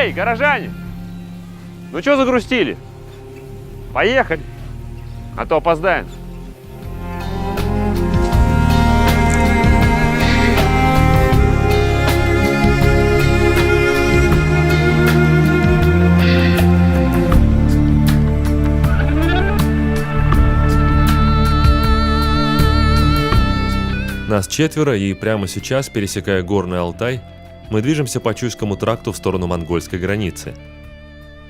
Эй, горожане! Ну что загрустили? Поехали, а то опоздаем. Нас четверо, и прямо сейчас, пересекая Горный Алтай, мы движемся по Чуйскому тракту в сторону монгольской границы.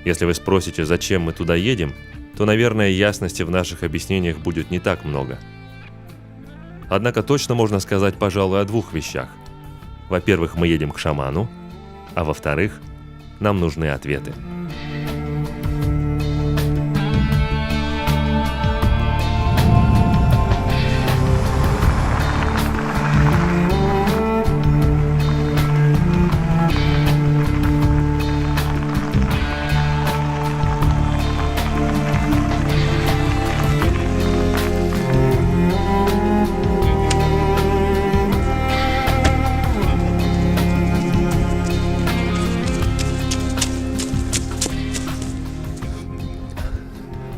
Если вы спросите, зачем мы туда едем, то, наверное, ясности в наших объяснениях будет не так много. Однако точно можно сказать, пожалуй, о двух вещах. Во-первых, мы едем к шаману, а во-вторых, нам нужны ответы.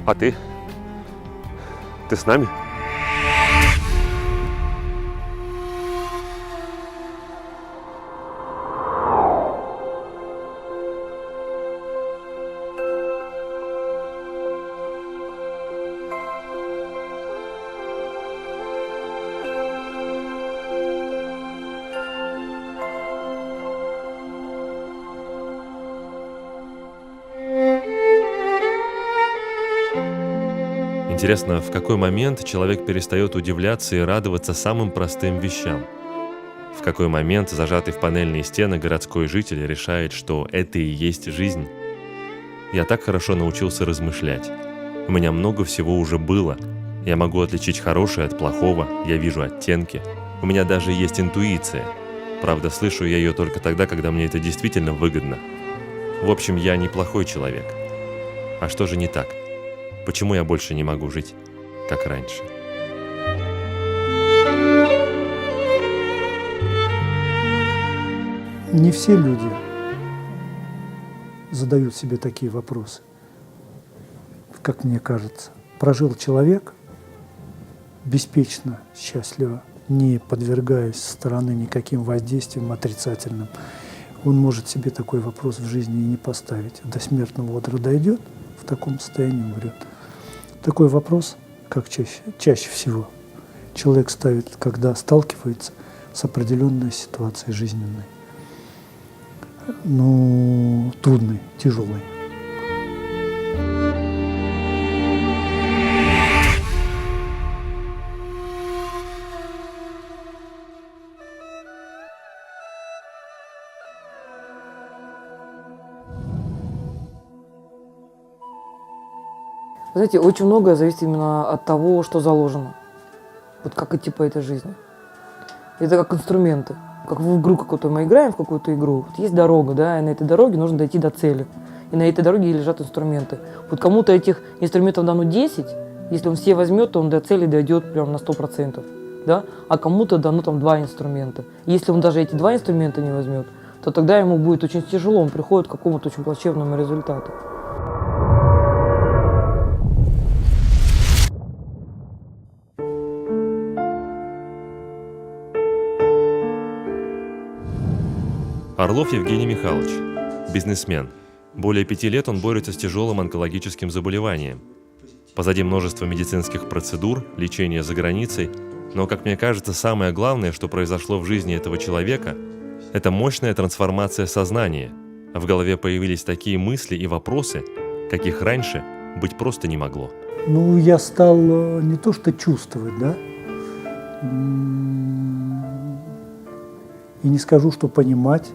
А ты? Ты с нами? Интересно, в какой момент человек перестает удивляться и радоваться самым простым вещам? В какой момент зажатый в панельные стены городской житель решает, что это и есть жизнь? Я так хорошо научился размышлять. У меня много всего уже было. Я могу отличить хорошее от плохого, я вижу оттенки. У меня даже есть интуиция. Правда, слышу я ее только тогда, когда мне это действительно выгодно. В общем, я неплохой человек. А что же не так? Почему я больше не могу жить, как раньше? Не все люди задают себе такие вопросы, как мне кажется. Прожил человек беспечно, счастливо, не подвергаясь со стороны никаким воздействиям отрицательным. Он может себе такой вопрос в жизни и не поставить. До смертного одра дойдет, в таком состоянии умрет. Такой вопрос, как чаще всего, человек ставит, когда сталкивается с определенной ситуацией жизненной. Ну, трудной, тяжелой. Знаете, очень многое зависит именно от того, что заложено. Вот как идти по этой жизни. Это как инструменты. Как в игру какую-то мы играем, в какую-то игру. Вот есть дорога, да, и на этой дороге нужно дойти до цели. И на этой дороге лежат инструменты. Вот кому-то этих инструментов дано 10, если он все возьмет, то он до цели дойдет прям на 100%. Да? А кому-то дано там 2 инструмента. И если он даже эти 2 инструмента не возьмет, то тогда ему будет очень тяжело, он приходит к какому-то очень плачевному результату. Орлов Евгений Михайлович, бизнесмен. Более 5 лет он борется с тяжелым онкологическим заболеванием. Позади множество медицинских процедур, лечения за границей, но, как мне кажется, самое главное, что произошло в жизни этого человека, это мощная трансформация сознания. В голове появились такие мысли и вопросы, каких раньше быть просто не могло. Ну, я стал не то что чувствовать, да, и не скажу, что понимать,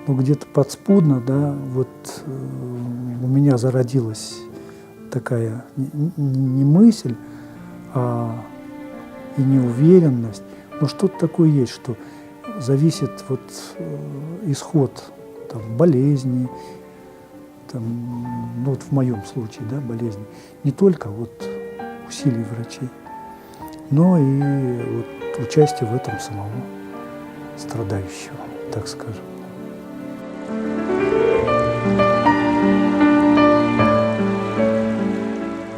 но где-то подспудно, да, вот у меня зародилась такая не мысль, а и неуверенность, но что-то такое есть, что зависит вот исход там, болезни, там, ну вот в моем случае, да, болезни, не только вот усилий врачей, но и вот участие в этом самого страдающего, так скажем.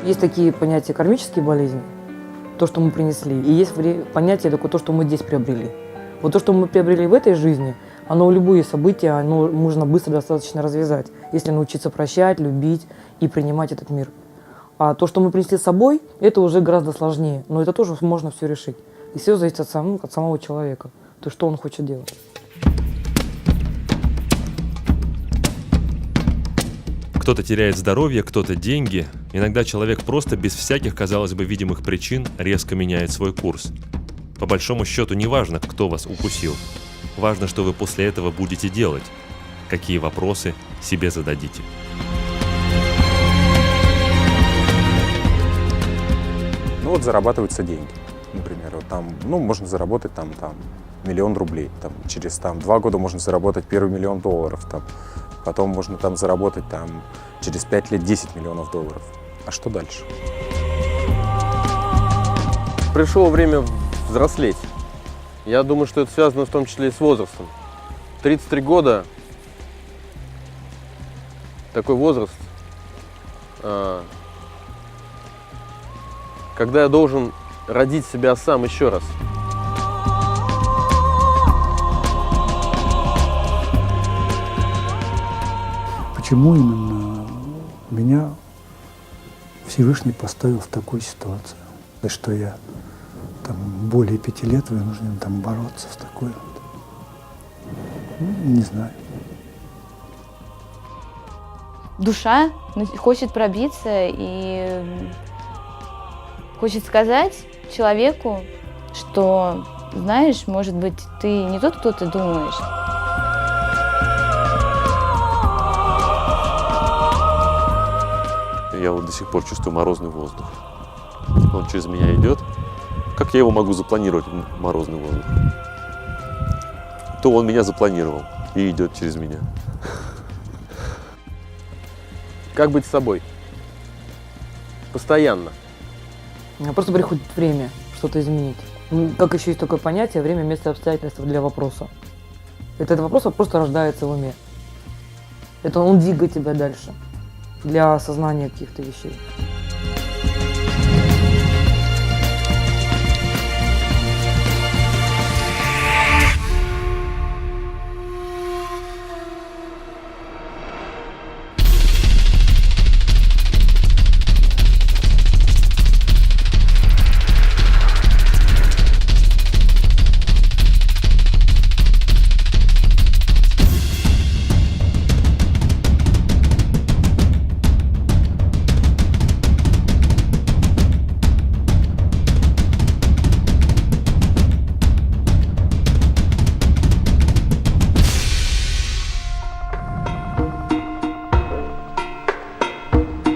Есть такие понятия кармические болезни, то, что мы принесли, и есть понятие такое, то, что мы здесь приобрели. Вот то, что мы приобрели в этой жизни, оно любые события, оно можно быстро достаточно развязать, если научиться прощать, любить и принимать этот мир. А то, что мы принесли с собой, это уже гораздо сложнее, но это тоже можно все решить. И все зависит от самого человека, то, что он хочет делать. Кто-то теряет здоровье, кто-то деньги. Иногда человек просто без всяких, казалось бы, видимых причин резко меняет свой курс. По большому счету не важно, кто вас укусил. Важно, что вы после этого будете делать, какие вопросы себе зададите. Ну вот зарабатываются деньги, например, вот там, ну можно заработать там 1 000 000 рублей, там, через 2 года можно заработать первый $1 миллион, там, потом можно там заработать там, через 5 лет $10 миллионов. А что дальше? Пришло время взрослеть. Я думаю, что это связано в том числе и с возрастом. 33 года – такой возраст, когда я должен родить себя сам еще раз. Почему именно меня Всевышний поставил в такую ситуацию? Да что я там более 5 лет вынужден там бороться с такой вот. Ну, не знаю. Душа хочет пробиться и хочет сказать человеку, что, знаешь, может быть, ты не тот, кто ты думаешь. Я вот до сих пор чувствую морозный воздух. Он через меня идет. Как я его могу запланировать, морозный воздух? То он меня запланировал и идет через меня. Как быть с собой? Постоянно. Просто приходит время что-то изменить. Как еще есть такое понятие время, место, обстоятельства для вопроса. Этот вопрос просто рождается в уме. Это он двигает тебя дальше для осознания каких-то вещей.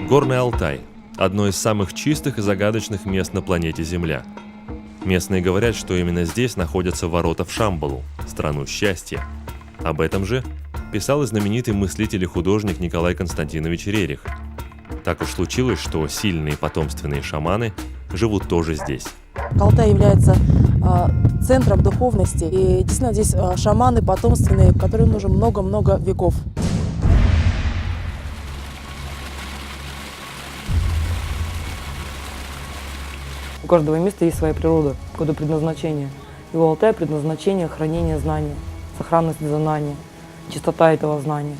Горный Алтай – одно из самых чистых и загадочных мест на планете Земля. Местные говорят, что именно здесь находятся ворота в Шамбалу, страну счастья. Об этом же писал и знаменитый мыслитель и художник Николай Константинович Рерих. Так уж случилось, что сильные потомственные шаманы живут тоже здесь. Алтай является центром духовности, и действительно здесь шаманы потомственные, которым уже много-много веков. У каждого места есть своя природа, какое-то предназначение. И у Алтая предназначение хранение знания, сохранность знания, чистота этого знания.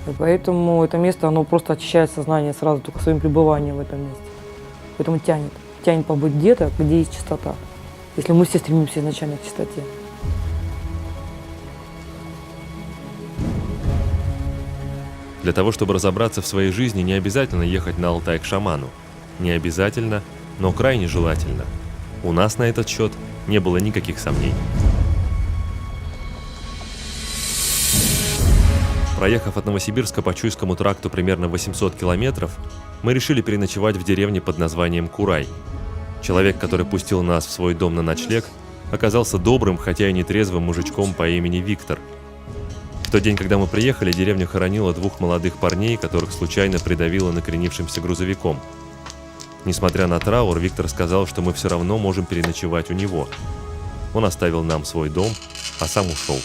И поэтому это место, оно просто очищает сознание сразу только своим пребыванием в этом месте. Поэтому тянет побыть где-то, где есть чистота. Если мы все стремимся изначально к чистоте. Для того, чтобы разобраться в своей жизни, не обязательно ехать на Алтай к шаману. Не обязательно, но крайне желательно. У нас на этот счет не было никаких сомнений. Проехав от Новосибирска по Чуйскому тракту примерно 800 километров, мы решили переночевать в деревне под названием Курай. Человек, который пустил нас в свой дом на ночлег, оказался добрым, хотя и нетрезвым мужичком по имени Виктор. В тот день, когда мы приехали, деревня хоронила 2 молодых парней, которых случайно придавило накренившимся грузовиком. Несмотря на траур, Виктор сказал, что мы все равно можем переночевать у него. Он оставил нам свой дом, а сам ушел.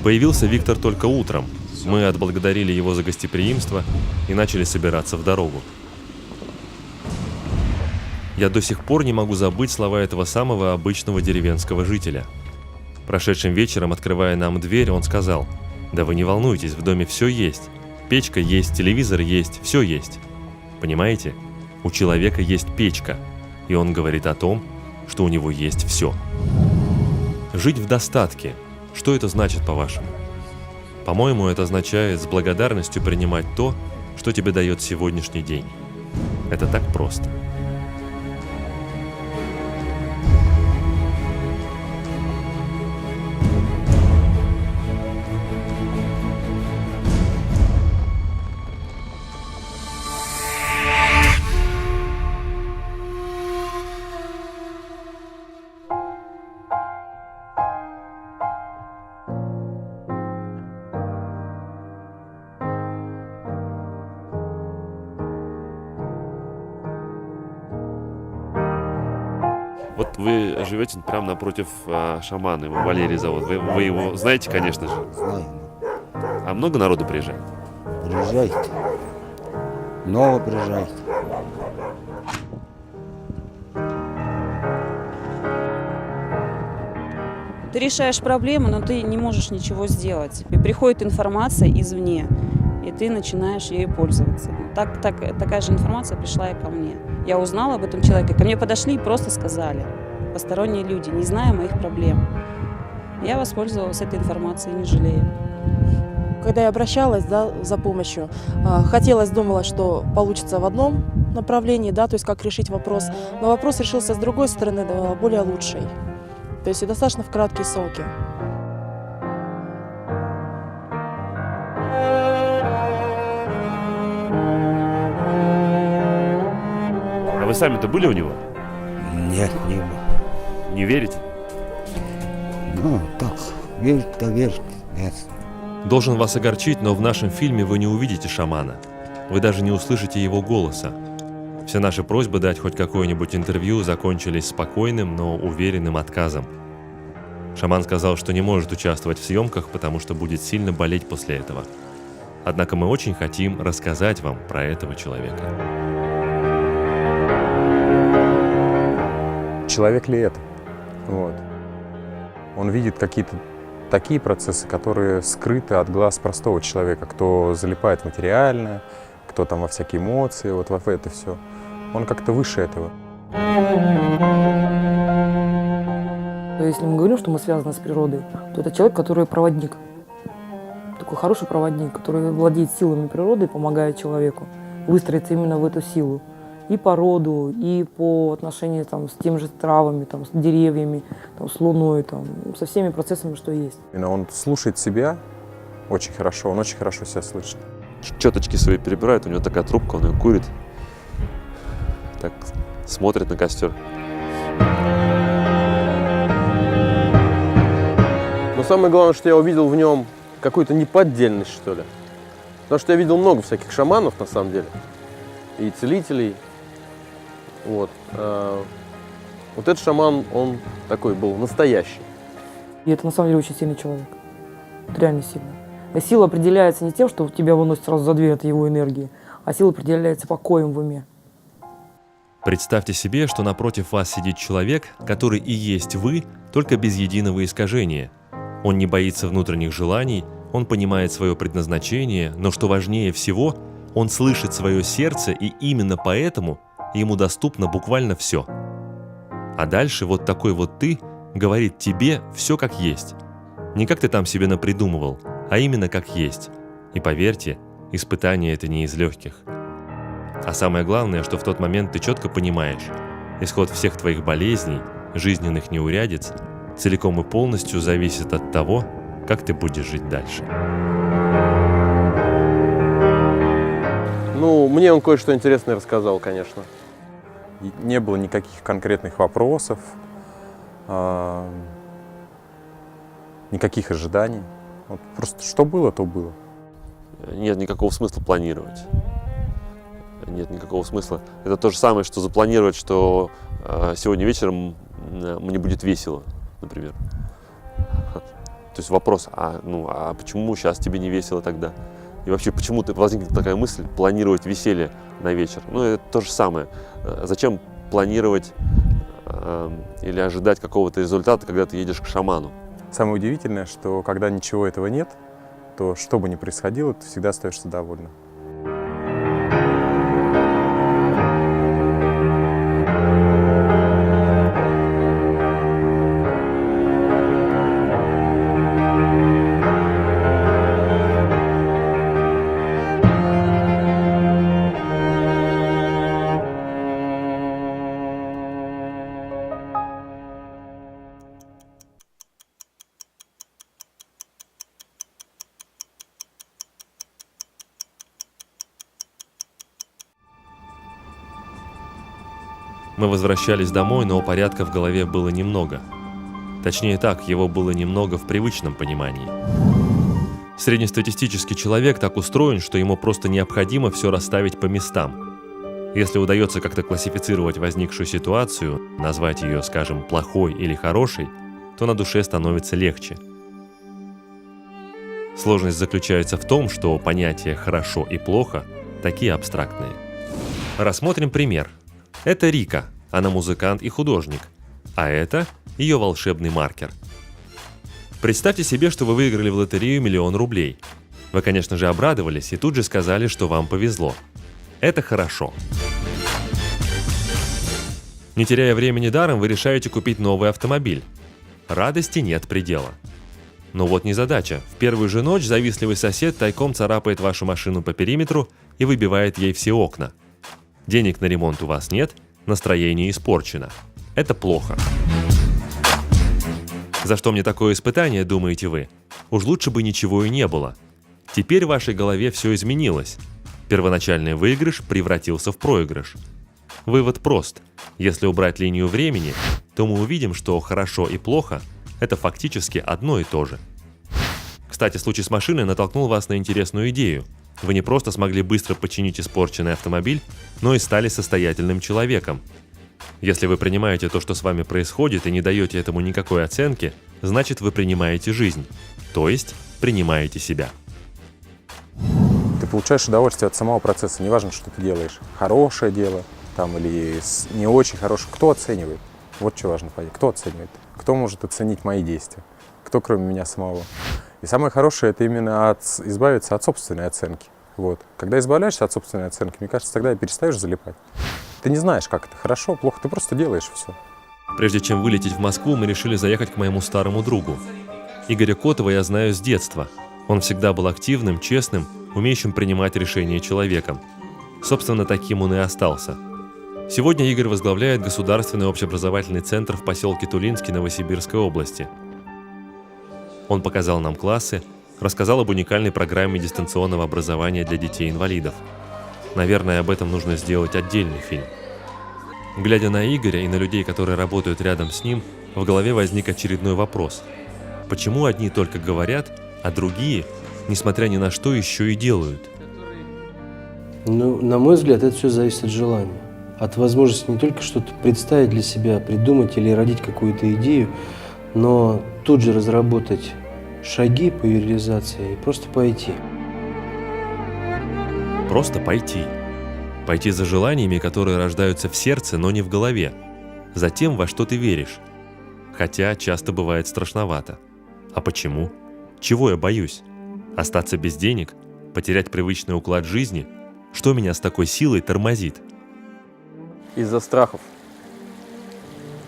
Появился Виктор только утром. Мы отблагодарили его за гостеприимство и начали собираться в дорогу. Я до сих пор не могу забыть слова этого самого обычного деревенского жителя. Прошедшим вечером, открывая нам дверь, он сказал: «Да вы не волнуйтесь, в доме все есть. Печка есть, телевизор есть, все есть. Понимаете? У человека есть печка, и он говорит о том, что у него есть все». Жить в достатке. Что это значит, по-вашему? По-моему, это означает с благодарностью принимать то, что тебе дает сегодняшний день. Это так просто. Вот вы живете прямо напротив шамана, его Валерий зовут. Вы его знаете, конечно же. Знаю. А много народу приезжает? Приезжайте. Много приезжайте. Ты решаешь проблему, но ты не можешь ничего сделать. И приходит информация извне, и ты начинаешь ею пользоваться. Такая же информация пришла и ко мне. Я узнала об этом человеке. Ко мне подошли и просто сказали. Посторонние люди, не зная моих проблем. Я воспользовалась этой информацией, не жалею. Когда я обращалась, да, за помощью, думала, что получится в одном направлении, да, то есть как решить вопрос. Но вопрос решился с другой стороны, да, более лучшей. То есть и достаточно в краткие сроки. А вы сами-то были у него? Нет, не было. Не верите? Ну, так, верить-то верить, нет. Должен вас огорчить, но в нашем фильме вы не увидите шамана. Вы даже не услышите его голоса. Все наши просьбы дать хоть какое-нибудь интервью закончились спокойным, но уверенным отказом. Шаман сказал, что не может участвовать в съемках, потому что будет сильно болеть после этого. Однако мы очень хотим рассказать вам про этого человека. Человек ли это? Вот. Он видит какие-то такие процессы, которые скрыты от глаз простого человека, кто залипает в материальное, кто там во всякие эмоции, вот в это все. Он как-то выше этого. Если мы говорим, что мы связаны с природой, то это человек, который проводник. Такой хороший проводник, который владеет силами природы и помогает человеку выстроиться именно в эту силу. И по роду, и по отношению там, с теми же травами, там, с деревьями, там, с луной, там, со всеми процессами, что есть. Именно он слушает себя очень хорошо, он очень хорошо себя слышит. Четочки свои перебирает, у него такая трубка, он ее курит. Так смотрит на костер. Но самое главное, что я увидел в нем какую-то неподдельность, что ли. Потому что я видел много всяких шаманов, на самом деле, и целителей. Вот. Вот этот шаман, он такой был настоящий. И это на самом деле очень сильный человек. Вот реально сильный. И сила определяется не тем, что тебя выносит сразу за дверь от его энергии, а сила определяется покоем в уме. Представьте себе, что напротив вас сидит человек, который и есть вы, только без единого искажения. Он не боится внутренних желаний, он понимает свое предназначение, но что важнее всего, он слышит свое сердце, и именно поэтому ему доступно буквально все. А дальше вот такой вот ты говорит тебе все как есть. Не как ты там себе напридумывал, а именно как есть. И поверьте, испытание это не из легких. А самое главное, что в тот момент ты четко понимаешь, исход всех твоих болезней, жизненных неурядиц, целиком и полностью зависит от того, как ты будешь жить дальше. Ну, мне он кое-что интересное рассказал, конечно. И не было никаких конкретных вопросов, никаких ожиданий. Вот просто что было, то было. Нет никакого смысла планировать. Нет никакого смысла. Это то же самое, что запланировать, что сегодня вечером мне будет весело, например. То есть вопрос, а почему сейчас тебе не весело тогда? И вообще, почему возникнет такая мысль планировать веселье на вечер? Ну, это то же самое. Зачем планировать или ожидать какого-то результата, когда ты едешь к шаману? Самое удивительное, что когда ничего этого нет, то что бы ни происходило, ты всегда остаешься довольным. Мы возвращались домой, но порядка в голове было немного. Точнее так, его было немного в привычном понимании. Среднестатистический человек так устроен, что ему просто необходимо все расставить по местам. Если удается как-то классифицировать возникшую ситуацию, назвать ее, скажем, плохой или хорошей, то на душе становится легче. Сложность заключается в том, что понятия «хорошо» и «плохо» такие абстрактные. Рассмотрим пример. Это Рика, она музыкант и художник, а это ее волшебный маркер. Представьте себе, что вы выиграли в лотерею 1 000 000 рублей. Вы, конечно же, обрадовались и тут же сказали, что вам повезло. Это хорошо. Не теряя времени даром, вы решаете купить новый автомобиль. Радости нет предела. Но вот незадача. В первую же ночь завистливый сосед тайком царапает вашу машину по периметру и выбивает ей все окна. Денег на ремонт у вас нет, настроение испорчено. Это плохо. За что мне такое испытание, думаете вы? Уж лучше бы ничего и не было. Теперь в вашей голове все изменилось. Первоначальный выигрыш превратился в проигрыш. Вывод прост. Если убрать линию времени, то мы увидим, что хорошо и плохо – это фактически одно и то же. Кстати, случай с машиной натолкнул вас на интересную идею. Вы не просто смогли быстро починить испорченный автомобиль, но и стали состоятельным человеком. Если вы принимаете то, что с вами происходит, и не даете этому никакой оценки, значит, вы принимаете жизнь, то есть принимаете себя. Ты получаешь удовольствие от самого процесса, неважно, что ты делаешь. Хорошее дело там, или не очень хорошее. Кто оценивает? Вот что важно понять. Кто оценивает? Кто может оценить мои действия? Кто, кроме меня самого? И самое хорошее – это именно избавиться от собственной оценки. Вот. Когда избавляешься от собственной оценки, мне кажется, тогда и перестаешь залипать. Ты не знаешь, как это хорошо, плохо, ты просто делаешь все. Прежде чем вылететь в Москву, мы решили заехать к моему старому другу. Игоря Котова я знаю с детства. Он всегда был активным, честным, умеющим принимать решения человеком. Собственно, таким он и остался. Сегодня Игорь возглавляет Государственный общеобразовательный центр в поселке Тулинский Новосибирской области. Он показал нам классы, рассказал об уникальной программе дистанционного образования для детей-инвалидов. Наверное, об этом нужно сделать отдельный фильм. Глядя на Игоря и на людей, которые работают рядом с ним, в голове возник очередной вопрос. Почему одни только говорят, а другие, несмотря ни на что, еще и делают? Ну, на мой взгляд, это все зависит от желания. От возможности не только что-то представить для себя, придумать или родить какую-то идею, но тут же разработать шаги по ее реализации и просто пойти. Просто пойти. Пойти за желаниями, которые рождаются в сердце, но не в голове. За тем, во что ты веришь. Хотя часто бывает страшновато. А почему? Чего я боюсь? Остаться без денег? Потерять привычный уклад жизни? Что меня с такой силой тормозит? Из-за страхов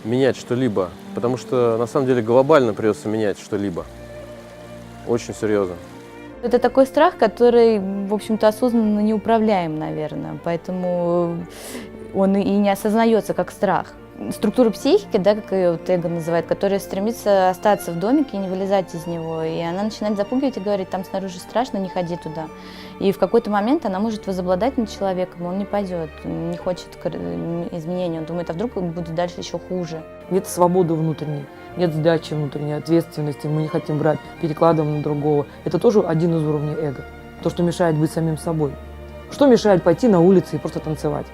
менять что-либо, потому что на самом деле глобально придется менять что-либо. Очень серьезно. Это такой страх, который, в общем-то, осознанно не управляем, наверное, поэтому он и не осознается как страх. Структура психики, да, как ее вот эго называет, которая стремится остаться в домике и не вылезать из него, и она начинает запугивать и говорить, там снаружи страшно, не ходи туда. И в какой-то момент она может возобладать над человеком, он не пойдет, не хочет изменений, он думает, а вдруг будет дальше еще хуже. Нет свободы внутренней, нет сдачи внутренней, ответственности, мы не хотим брать, перекладываем на другого. Это тоже один из уровней эго, то, что мешает быть самим собой. Что мешает пойти на улицу и просто танцевать?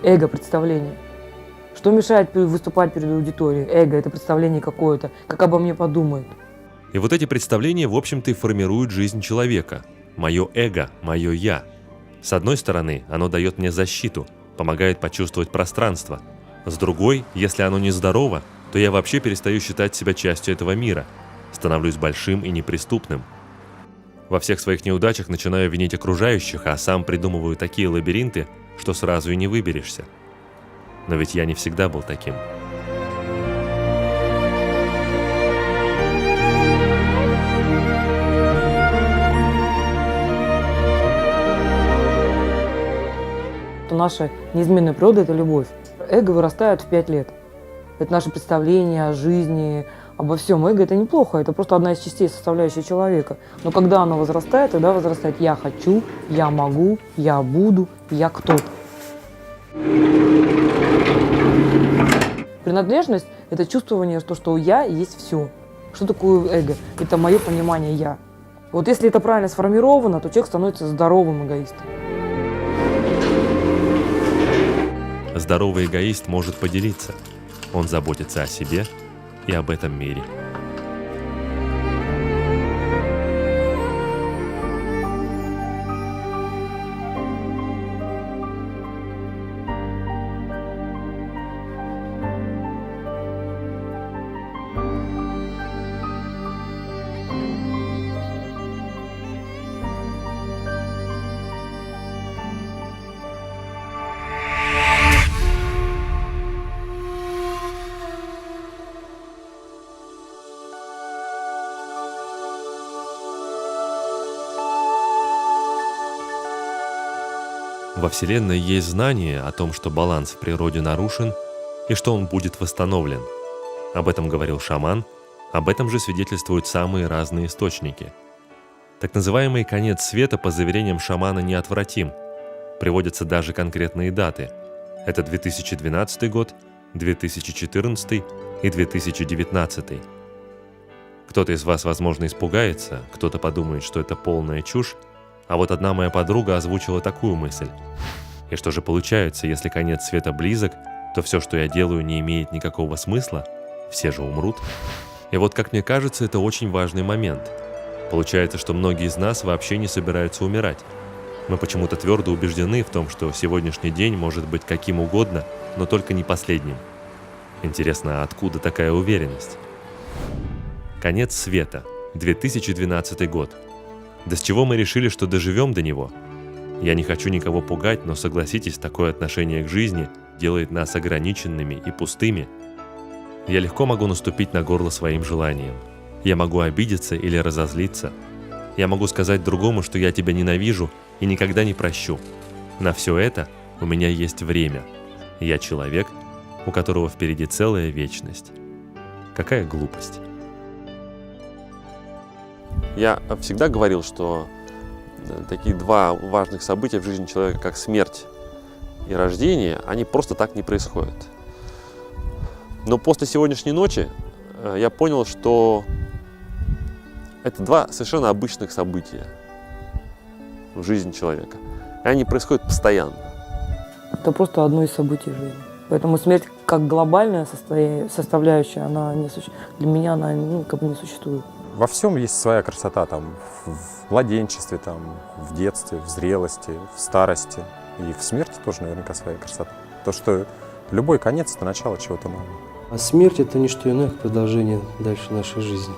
Эго, представление. Что мешает выступать перед аудиторией? Эго, это представление какое-то, как обо мне подумают. И вот эти представления, в общем-то, и формируют жизнь человека. Мое эго, мое «я». С одной стороны, оно дает мне защиту, помогает почувствовать пространство. С другой, если оно нездорово, то я вообще перестаю считать себя частью этого мира, становлюсь большим и неприступным. Во всех своих неудачах начинаю винить окружающих, а сам придумываю такие лабиринты, что сразу и не выберешься. Но ведь я не всегда был таким. Наша неизменная природа – это любовь. Эго вырастает в 5 лет. Это наше представление о жизни, обо всем. Эго – это неплохо, это просто одна из частей, составляющей человека. Но когда оно возрастает, тогда возрастает «я хочу», «я могу», «я буду», «я кто-то». Принадлежность – это чувствование, что «я» есть все. Что такое эго? Это мое понимание «я». Вот если это правильно сформировано, то человек становится здоровым эгоистом. Здоровый эгоист может поделиться. Он заботится о себе и об этом мире. Во Вселенной есть знание о том, что баланс в природе нарушен и что он будет восстановлен. Об этом говорил шаман, об этом же свидетельствуют самые разные источники. Так называемый конец света, по заверениям шамана, неотвратим. Приводятся даже конкретные даты. Это 2012 год, 2014 и 2019. Кто-то из вас, возможно, испугается, кто-то подумает, что это полная чушь, а вот одна моя подруга озвучила такую мысль. И что же получается, если конец света близок, то все, что я делаю, не имеет никакого смысла? Все же умрут. И вот, как мне кажется, это очень важный момент. Получается, что многие из нас вообще не собираются умирать. Мы почему-то твердо убеждены в том, что сегодняшний день может быть каким угодно, но только не последним. Интересно, а откуда такая уверенность? Конец света. 2012 год. Да с чего мы решили, что доживем до него? Я не хочу никого пугать, но согласитесь, такое отношение к жизни делает нас ограниченными и пустыми. Я легко могу наступить на горло своим желанием. Я могу обидеться или разозлиться. Я могу сказать другому, что я тебя ненавижу и никогда не прощу. На все это у меня есть время. Я человек, у которого впереди целая вечность. Какая глупость. Я всегда говорил, что такие два важных события в жизни человека, как смерть и рождение, они просто так не происходят. Но после сегодняшней ночи я понял, что это два совершенно обычных события в жизни человека. И они происходят постоянно. Это просто одно из событий жизни. Поэтому смерть как глобальная составляющая, она не для меня она как бы не существует. Во всем есть своя красота, там, в младенчестве, там, в детстве, в зрелости, в старости. И в смерти тоже наверняка своя красота. То, что любой конец – это начало чего-то нового. А смерть – это не что иное, как продолжение дальше нашей жизни.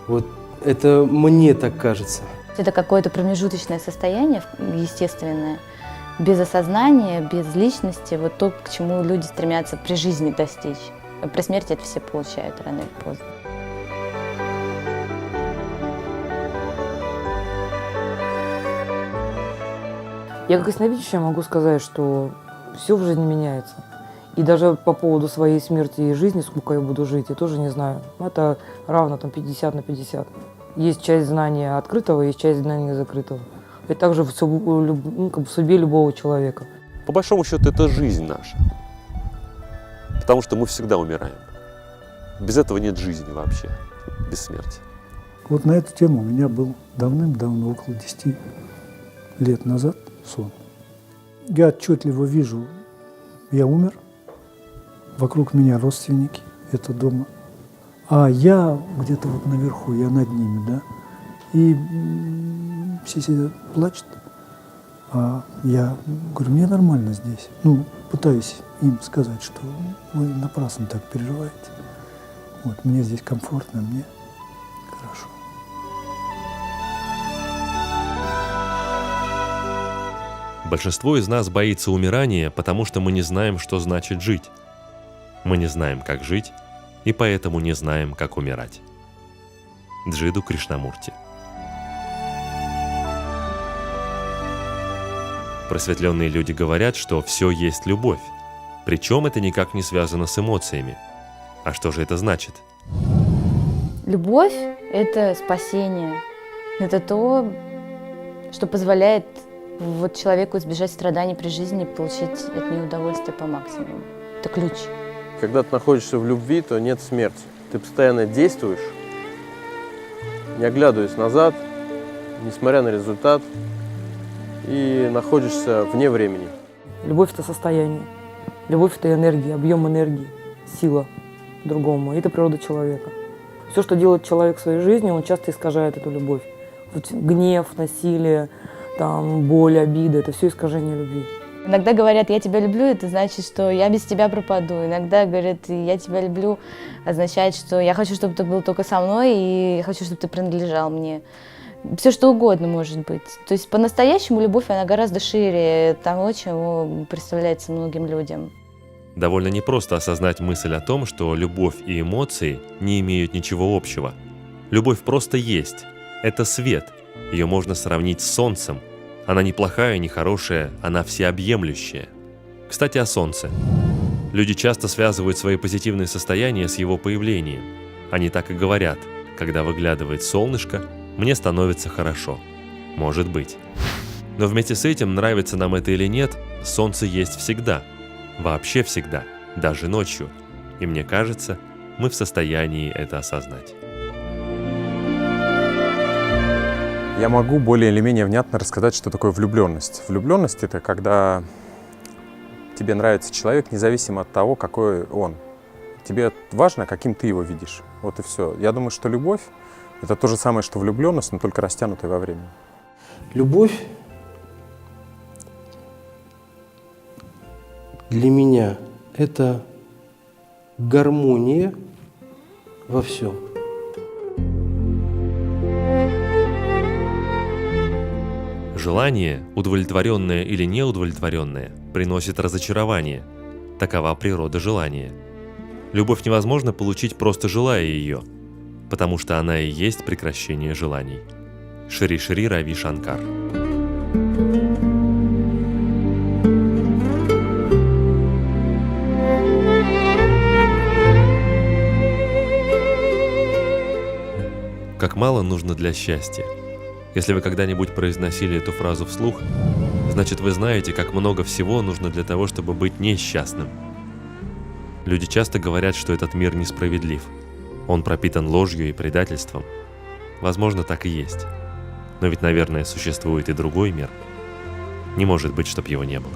Вот это мне так кажется. Это какое-то промежуточное состояние, естественное, без осознания, без личности, вот то, к чему люди стремятся при жизни достичь. А при смерти это все получают рано или поздно. Я как ясновидящая могу сказать, что все в жизни меняется. И даже по поводу своей смерти и жизни, сколько я буду жить, я тоже не знаю. Это равно там 50 на 50. Есть часть знания открытого, есть часть знания закрытого. И также в судьбе любого человека. По большому счету, это жизнь наша. Потому что мы всегда умираем. Без этого нет жизни вообще, без смерти. Вот на эту тему у меня был давным-давно, около 10 лет назад, сон. Я отчетливо вижу, я умер, вокруг меня родственники, это дома, А я где-то вот наверху, я над ними, да, и все сидят, плачут, а я говорю, мне нормально здесь. Ну, пытаюсь им сказать, что вы напрасно так переживаете. Вот, мне здесь комфортно, мне хорошо. Большинство из нас боится умирания, потому что мы не знаем, что значит жить. Мы не знаем, как жить, и поэтому не знаем, как умирать. Джиду Кришнамурти. Просветленные люди говорят, что все есть любовь, причем это никак не связано с эмоциями. А что же это значит? Любовь – это спасение. Это то, что позволяет вот человеку избежать страданий при жизни, получить от нее удовольствие по максимуму. Это ключ. Когда ты находишься в любви, то нет смерти. Ты постоянно действуешь, не оглядываясь назад, несмотря на результат, и находишься вне времени. Любовь – это состояние. Любовь – это энергия, объем энергии, сила другому. И это природа человека. Все, что делает человек в своей жизни, он часто искажает эту любовь. Вот гнев, насилие, там, боль, обида – это все искажение любви. Иногда говорят, я тебя люблю, это значит, что я без тебя пропаду. Иногда говорят, я тебя люблю, означает, что я хочу, чтобы ты был только со мной, и я хочу, чтобы ты принадлежал мне. Все что угодно может быть. То есть по-настоящему любовь, она гораздо шире того, чего представляется многим людям. Довольно непросто осознать мысль о том, что любовь и эмоции не имеют ничего общего. Любовь просто есть. Это свет. Ее можно сравнить с солнцем. Она не плохая, не хорошая, она всеобъемлющая. Кстати, о солнце. Люди часто связывают свои позитивные состояния с его появлением. Они так и говорят: когда выглядывает солнышко, мне становится хорошо. Может быть. Но вместе с этим, нравится нам это или нет, солнце есть всегда. Вообще всегда. Даже ночью. И мне кажется, мы в состоянии это осознать. Я могу более или менее внятно рассказать, что такое влюбленность. Влюбленность — это когда тебе нравится человек, независимо от того, какой он. Тебе важно, каким ты его видишь. Вот и все. Я думаю, что любовь — это то же самое, что влюбленность, но только растянутая во времени. Любовь для меня – это гармония во всем. Желание, удовлетворенное или неудовлетворенное, приносит разочарование. Такова природа желания. Любовь невозможно получить, просто желая ее, потому что она и есть прекращение желаний. Шри Шри Рави Шанкар. Как мало нужно для счастья. Если вы когда-нибудь произносили эту фразу вслух, значит, вы знаете, как много всего нужно для того, чтобы быть несчастным. Люди часто говорят, что этот мир несправедлив. Он пропитан ложью и предательством. Возможно, так и есть. Но ведь, наверное, существует и другой мир. Не может быть, чтоб его не было.